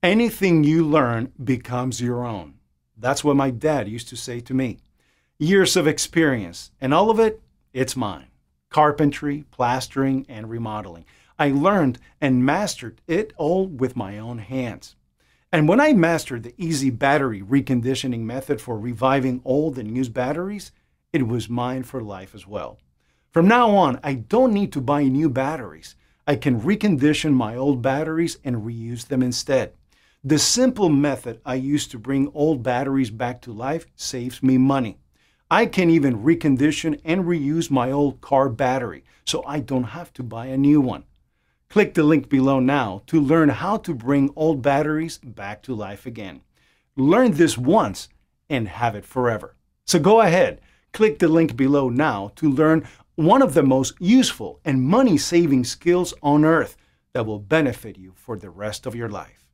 Anything you learn becomes your own. That's what my dad used to say to me. Years of experience, and all of it, it's mine. Carpentry, plastering, and remodeling. I learned and mastered it all with my own hands. And when I mastered the easy battery reconditioning method for reviving old and used batteries, it was mine for life as well. From now on, I don't need to buy new batteries. I can recondition my old batteries and reuse them instead. The simple method I use to bring old batteries back to life saves me money. I can even recondition and reuse my old car battery, so I don't have to buy a new one. Click the link below now to learn how to bring old batteries back to life again. Learn this once and have it forever. So go ahead, click the link below now to learn one of the most useful and money-saving skills on earth that will benefit you for the rest of your life.